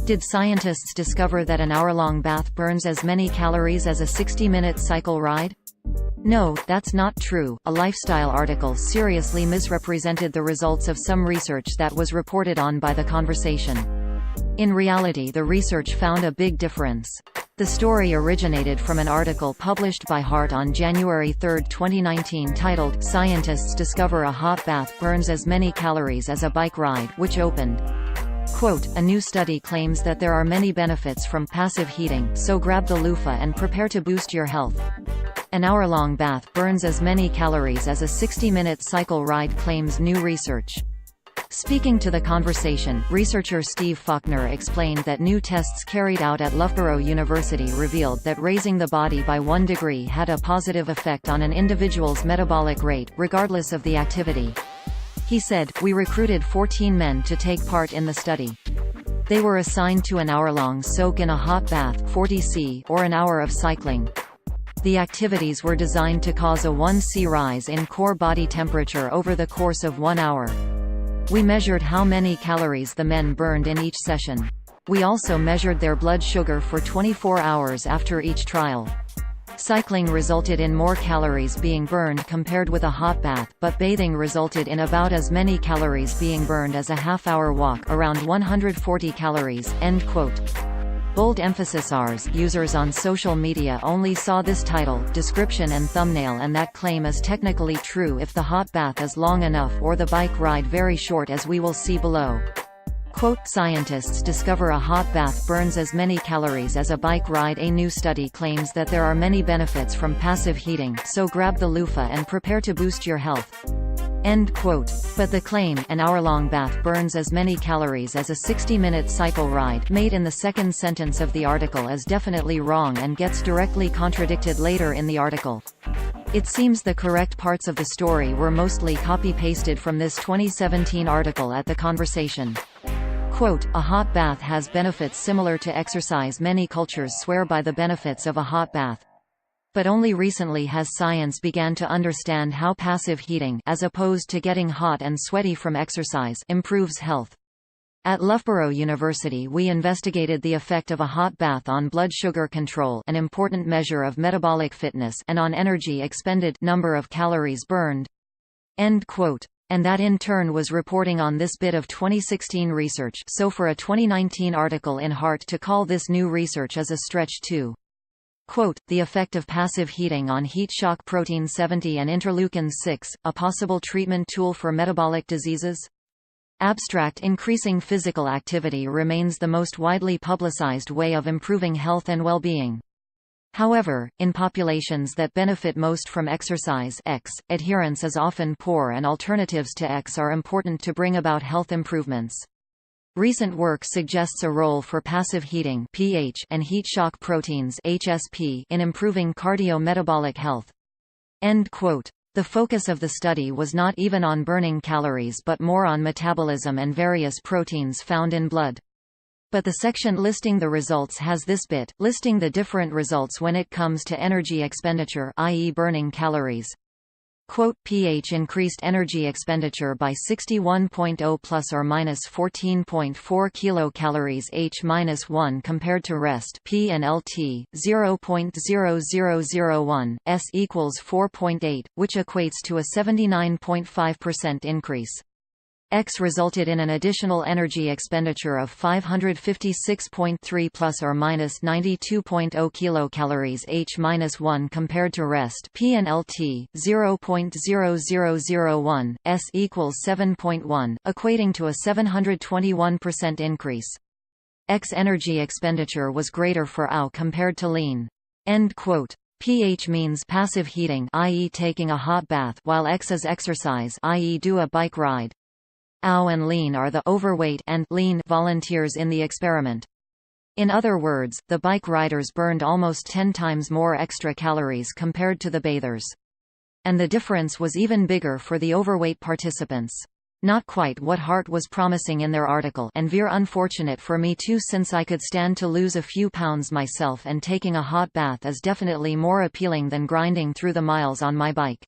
Did scientists discover that an hour-long bath burns as many calories as a 60-minute cycle ride? No, that's not true. A lifestyle article seriously misrepresented the results of some research that was reported on by The Conversation. In reality, the research found a big difference. The story originated from an article published by Heart on January 3, 2019 titled, "Scientists Discover a Hot Bath Burns as Many Calories as a Bike Ride," which opened, quote, "A new study claims that there are many benefits from passive heating, so grab the loofah and prepare to boost your health. An hour-long bath burns as many calories as a 60-minute cycle ride, claims new research." Speaking to The Conversation, researcher Steve Faulkner explained that new tests carried out at Loughborough University revealed that raising the body by 1 degree had a positive effect on an individual's metabolic rate, regardless of the activity. He said, "We recruited 14 men to take part in the study. They were assigned to an hour-long soak in a hot bath 40°C, or an hour of cycling. The activities were designed to cause a 1°C rise in core body temperature over the course of 1 hour. We measured how many calories the men burned in each session. We also measured their blood sugar for 24 hours after each trial. Cycling resulted in more calories being burned compared with a hot bath, but bathing resulted in about as many calories being burned as a half-hour walk, around 140 calories." End quote. Bold emphasis. Ours users on social media only saw this title, description and thumbnail, and that claim is technically true if the hot bath is long enough or the bike ride very short, as we will see below. Quote, "Scientists discover a hot bath burns as many calories as a bike ride. A new study claims that there are many benefits from passive heating, so grab the loofah and prepare to boost your health." End quote. But the claim, "an hour-long bath burns as many calories as a 60-minute cycle ride," made in the second sentence of the article, is definitely wrong and gets directly contradicted later in the article. It seems the correct parts of the story were mostly copy-pasted from this 2017 article at The Conversation. Quote, "A hot bath has benefits similar to exercise. Many cultures swear by the benefits of a hot bath. But only recently has science began to understand how passive heating, as opposed to getting hot and sweaty from exercise, improves health. At Loughborough University we investigated the effect of a hot bath on blood sugar control, an important measure of metabolic fitness, and on energy expended, number of calories burned." End quote. And that in turn was reporting on this bit of 2016 research, so for a 2019 article in Heart to call this new research is a stretch too. Quote, "The effect of passive heating on heat shock protein 70 and interleukin-6, a possible treatment tool for metabolic diseases?" Abstract. Increasing physical activity remains the most widely publicized way of improving health and well-being. However, in populations that benefit most from exercise X, adherence is often poor and alternatives to X are important to bring about health improvements. Recent work suggests a role for passive heating (pH) and heat shock proteins (HSP) in improving cardiometabolic health. End quote. The focus of the study was not even on burning calories but more on metabolism and various proteins found in blood. But the section listing the results has this bit, listing the different results when it comes to energy expenditure, i.e. burning calories. Quote, "pH increased energy expenditure by 61.0 plus or minus 14.4 kilocalories H-1 compared to rest P and LT 0.0001 S equals 4.8, which equates to a 79.5% increase. X resulted in an additional energy expenditure of 556.3 plus or minus 92.0 kilocalories H-1 compared to rest P and LT 0.0001 S equals 7.1, equating to a 721% increase. X energy expenditure was greater for OW compared to lean." End quote. pH means passive heating, i.e. taking a hot bath, while X is exercise, i.e. do a bike ride. OW and lean are the overweight and lean volunteers in the experiment. In other words, the bike riders burned almost 10 times more extra calories compared to the bathers. And the difference was even bigger for the overweight participants. Not quite what Heart was promising in their article, and very unfortunate for me too, since I could stand to lose a few pounds myself and taking a hot bath is definitely more appealing than grinding through the miles on my bike.